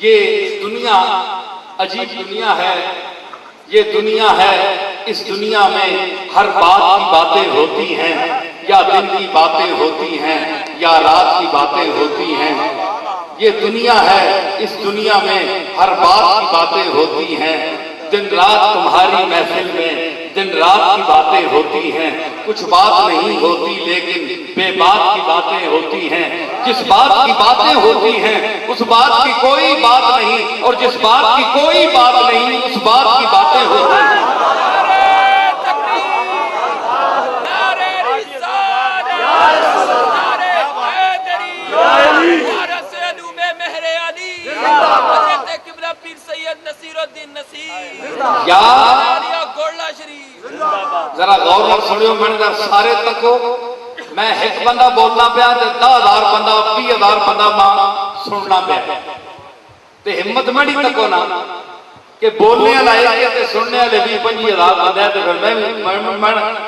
ये दुनिया अजीब दुनिया है, ये दुनिया है। इस दुनिया में हर बात की बातें होती हैं, या दिन की बातें होती हैं या रात की बातें होती हैं। ये दुनिया है, इस दुनिया में हर बात की बातें होती हैं। दिन रात तुम्हारी महफिल में दिन रात की बातें होती हैं। कुछ बात नहीं होती लेकिन बेबात की बातें होती हैं। जिस बात की बातें होती हैं उस बात की कोई बात नहीं, और जिस बात की कोई बात नहीं उस बात की बातें होती हैं। जरा गौर नाल सुनियो, मैंने सारे तको मैं एक बंदा बोलना पाया 10,000 बंदा 20,000 बंदा सुनना पाया, ते हिम्मत मेरी तको ना कि बोलने वाले ते सुनने वाले 20-25,000 बंदे, तो फिर मैं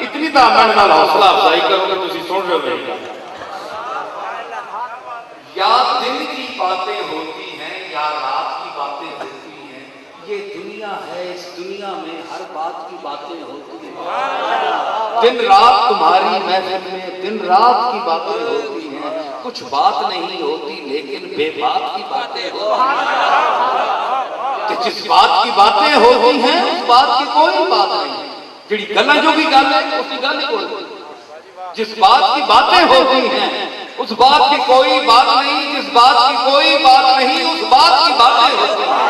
इतनी तो मैं हौसला अफजाई करूंगा तुम सुन रहे हो। या दिन की बातें होती हैं या रात की बातें होती हैं। ये दुनिया है, इस दुनिया में हर बात की बातें होती हैं। दिन रात तुम्हारी महफिल में दिन रात की बातें होती हैं। कुछ बात नहीं होती लेकिन बेबात की बातें होती हैं। जिस बात की बातें होती हैं उस बात की कोई बात नहीं, जिहड़ी गल्लां जो भी गल है उसकी गल ही कोई। जिस बात की बातें होती हैं उस बात की कोई बात नहीं, जिस बात की कोई बात नहीं उस बात की बातें होती हैं।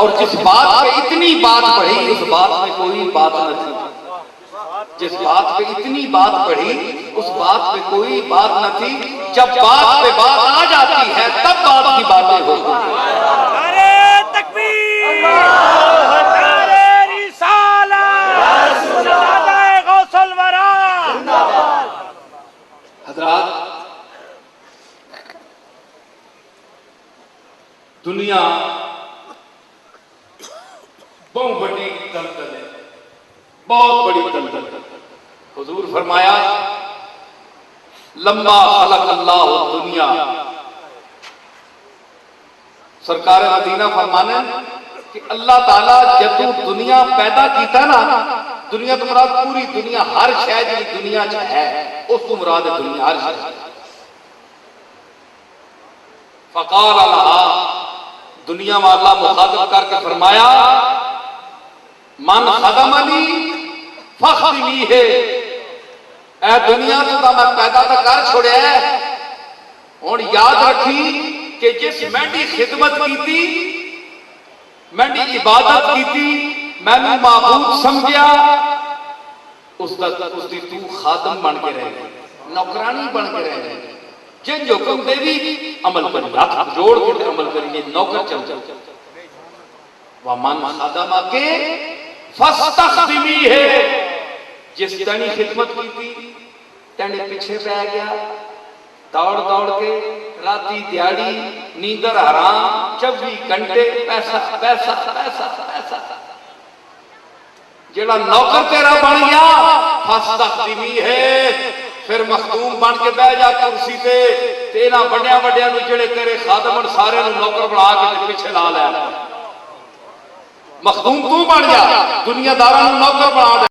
और जिस बात पे इतनी बात बढ़ी उस बात में कोई बात न थी। जिस बात पे इतनी बात बढ़ी उस बात पे कोई बात न थी। जब बात पे बात आ जाती है तब बात की बातें होती हैं। नारे तकबीर, नारे रिसालत, ज़िंदाबाद गौसल वरा। हज़रात, दुनिया बहुत बड़ी दलदल है, बहुत बड़ी दलदल है। हुजूर फरमाया लम्मा खलक अल्लाह दुनिया, सरकार मदीना फरमाने कि अल्लाह ताला जदू दुनिया पैदा कीता ना, दुनिया तो मुराद पूरी दुनिया, हर शय जी दुनिया च है उस तो मुराद है दुनिया हर शय। फकाल अल्लाह, दुनिया वाला मुखातब करके फरमाया मन खदमनी फखदमी है। ए दुनिया तो मैं पैदा तो कर छोड़िया, हुण याद रखी कि जिस मैंडी खिदमत की, मैंडी इबादत की, मैनू माबूद समझिया, उसकी तू खादम बन के रह, नौकरानी बन के रह। जिन हुक्म दे भी अमल करिए, हाथ जोड़ के अमल करिए, नौकर चल जाओ। वह मन खादम आके फस्तखदिमी है, जिस तनी खिदमत की तने पीछे पै गया, दौड़ दौड़ के राती दिहाड़ी नींदर हराम 24 घंटे पैसा पैसा पैसा पैसा। जेड़ा नौकर तेरा बन गया फस्तखदिमी है, फिर मखदूम बन के बह जा कुर्सी ते, तेना बड़िया बड़िया जेड़े तेरे खादमन सारे नौकर बना के पीछे ला लिया। मखदूम तू बन जा, दुनियादारां नौकर बना दे।